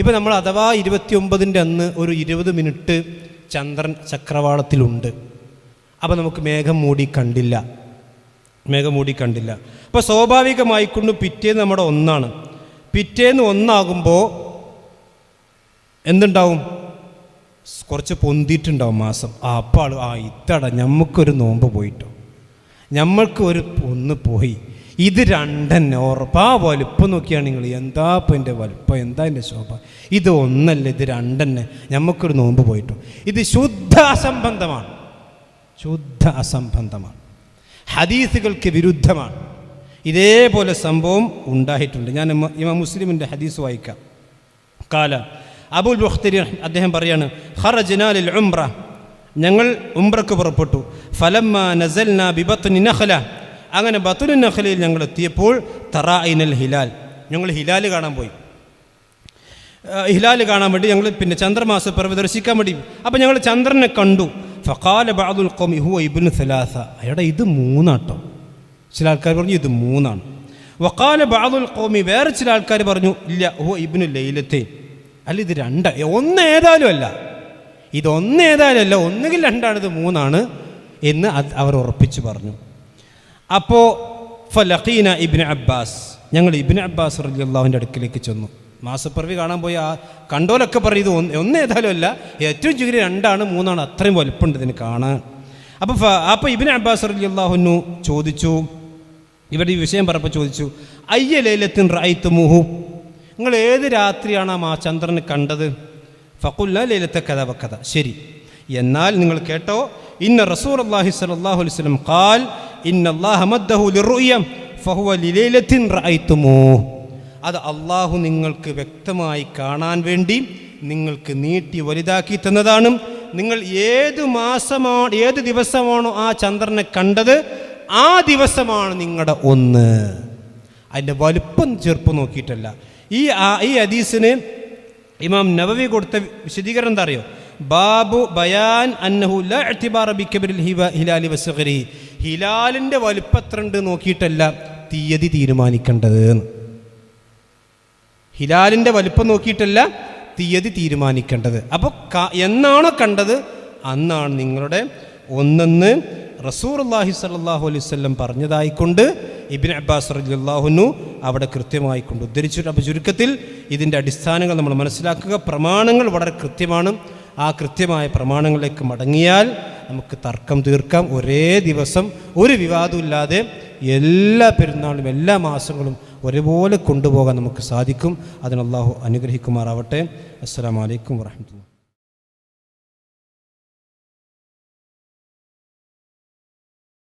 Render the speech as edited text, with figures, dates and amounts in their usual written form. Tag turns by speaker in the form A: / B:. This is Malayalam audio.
A: ഇപ്പം നമ്മൾ അഥവാ 29-ൻ്റെ അന്ന് ഒരു 20 മിനിറ്റ് ചന്ദ്രൻ ചക്രവാളത്തിലുണ്ട്, അപ്പോൾ നമുക്ക് മേഘം മൂടി കണ്ടില്ല. അപ്പോൾ സ്വാഭാവികമായിക്കൊണ്ട് പിറ്റേന്ന് നമ്മുടെ ഒന്നാണ്. പിറ്റേന്ന് ഒന്നാകുമ്പോൾ എന്തുണ്ടാവും? കുറച്ച് പൊന്തിയിട്ടുണ്ടാവും മാസം. അപ്പോൾ ഇത്തട ഞമ്മക്കൊരു നോമ്പ് പോയിട്ടോ, ഞമ്മൾക്ക് ഒരു ഒന്ന് പോയി. ഇത് രണ്ടെന്നെ ഉറപ്പ്. ആ വലുപ്പം നോക്കിയാണ് നിങ്ങൾ, എന്താ ഇപ്പം എൻ്റെ വലുപ്പം, എന്താ എൻ്റെ ശോഭ. ഇത് ഒന്നല്ല, ഇത് രണ്ടെന്നെ, ഞമ്മക്കൊരു നോമ്പ് പോയിട്ടോ. ഇത് ശുദ്ധ അസംബന്ധമാണ്, ഹദീസുകൾക്ക് വിരുദ്ധമാണ്. ഇതേപോലെ സംഭവം ഉണ്ടായിട്ടുണ്ട്. ഞാൻ ഇമാം മുസ്ലിമിൻ്റെ ഹദീസ് വായിക്കാം. കാല അബുൽ ബുഖ്തരി അദ്ദേഹം പറയാണ്, ഖറജ്നാ ലിൽ ഉംറ, ഞങ്ങൾ ഉംറക്ക് പുറപ്പെട്ടു. ഫലമ്മ നസൽനാ ബിബത്നി നഖല, അങ്ങനെ ബത്നു നഖലയിൽ ഞങ്ങൾ എത്തിയപ്പോൾ തറാഇനൽ ഹിലാൽ, ഞങ്ങൾ ഹിലാൽ കാണാൻ പോയി. ഹിലാൽ കാണാൻ വേണ്ടി ഞങ്ങൾ പിന്നെ ചന്ദ്രമാസപ്പിറവി ദർശിക്കാൻ വേണ്ടി. അപ്പോൾ ഞങ്ങൾ ചന്ദ്രനെ കണ്ടു. ഫഖാല ബഅദുൽ ഖൗമി ഹുവ ഇബ്നു സലാസ, എടാ ഇത് 3 ആട്ടോ. ചില ആൾക്കാർ പറഞ്ഞു ഇത് 3 ആണ്. വഖാല ബഅദുൽ ഖൗമി, വേറെ ചില ആൾക്കാർ പറഞ്ഞു ഇല്ല ഹുവ ഇബ്നു ലൈലത്തെ, അല്ല ഇത് 2, ഒന്ന് ഏതായാലും അല്ല, ഒന്നുകിൽ 2 ആണ്, ഇത് 3 ആണ് എന്ന് അവർ ഉറപ്പിച്ചു പറഞ്ഞു. അപ്പോൾ ഫലഖീന ഇബ്നു അബ്ബാസ്, ഞങ്ങൾ ഇബ്നു അബ്ബാസ് റളിയല്ലാഹുവിൻ്റെ അടുക്കിലേക്ക് ചെന്നു. മാസപ്പിറവി കാണാൻ പോയി. ആ കണ്ടോലൊക്കെ പറയും ഇത് ഒന്ന് ഏതായാലും അല്ല, ഏറ്റവും ചുരുങ്ങി 2 ആണ് 3 ആണ്, അത്രയും വലുപ്പമുണ്ട് ഇതിന് കാണാൻ. അപ്പോൾ ഇബ്നു അബ്ബാസ് റളിയല്ലാഹു അൻഹു ചോദിച്ചു, ഇവിടെ ഈ വിഷയം പറഞ്ഞപ്പോൾ ചോദിച്ചു, അയ്യ ലൈലത്തിൻ റഅയ്തുമുഹു, നിങ്ങൾ ഏത് രാത്രിയാണ് ആ ചന്ദ്രനെ കണ്ടത്? ഫഖുൽനാ ലൈലത്ത കദ വകദ, ശരി, എന്നാൽ നിങ്ങൾ കേട്ടോ, ഇന്ന റസൂലുള്ളാഹി സ്വല്ലല്ലാഹു അലൈഹി വസല്ലം ഖാൽ ഇന്നല്ലാഹ മദ്ദഹു ലിറുയ ഫഹുവ ലിലൈലത്തിൻ റഅയ്തുമുഹു, അത് അള്ളാഹു നിങ്ങൾക്ക് വ്യക്തമായി കാണാൻ വേണ്ടി നിങ്ങൾക്ക് നീട്ടി വലുതാക്കി തന്നതാണ്. നിങ്ങൾ ഏത് ദിവസമാണോ ആ ചന്ദ്രനെ കണ്ടത്, ആ ദിവസമാണ് നിങ്ങളുടെ ഒന്ന്. അതിൻ്റെ വലുപ്പം ചെറുപ്പം നോക്കിയിട്ടല്ല. ഈ ഹദീസിന് ഇമാം നവവി കൊടുത്ത വിശദീകരണം എന്താ അറിയോ? ബാബു ബയാൻ അന്നഹു ലാ ഇഅ്തിബാറ ബികബരിൽ ഹിലാലി വസ്ഗരി, ഹിലാലിൻ്റെ വലുപ്പം എത്ര ഉണ്ട് നോക്കിയിട്ടല്ല തീയതി തീരുമാനിക്കേണ്ടത്. ഹിലാലിൻ്റെ വലുപ്പം നോക്കിയിട്ടല്ല തീയതി തീരുമാനിക്കേണ്ടത്. അപ്പോൾ എന്നാണോ കണ്ടത് അന്നാണ് നിങ്ങളുടെ ഒന്നെന്ന് റസൂലുള്ളാഹി സ്വല്ലല്ലാഹു അലൈഹി വസല്ലം പറഞ്ഞതായിക്കൊണ്ട് ഇബ്നു അബ്ബാസ് റളിയല്ലാഹു അൻഹു അവിടെ കൃത്യമായി കൊണ്ട് ഉദ്ധരിച്ചിട്ട്. അപ്പോൾ ചുരുക്കത്തിൽ ഇതിൻ്റെ അടിസ്ഥാനങ്ങൾ നമ്മൾ മനസ്സിലാക്കുക. പ്രമാണങ്ങൾ വളരെ കൃത്യമാണ്. ആ കൃത്യമായ പ്രമാണങ്ങളിലേക്ക് മടങ്ങിയാൽ നമുക്ക് തർക്കം തീർക്കാം. ഒരേ ദിവസം ഒരു വിവാദമില്ലാതെ എല്ലാ പെരുന്നാളും എല്ലാ മാസങ്ങളും ഒരുപോലെ കൊണ്ടുപോകാൻ നമുക്ക് സാധിക്കും. അതിന് അല്ലാഹു അനുഗ്രഹിക്കുമാറാവട്ടെ. അസ്സലാമു അലൈക്കും വറഹ്മത്തുള്ളാഹി.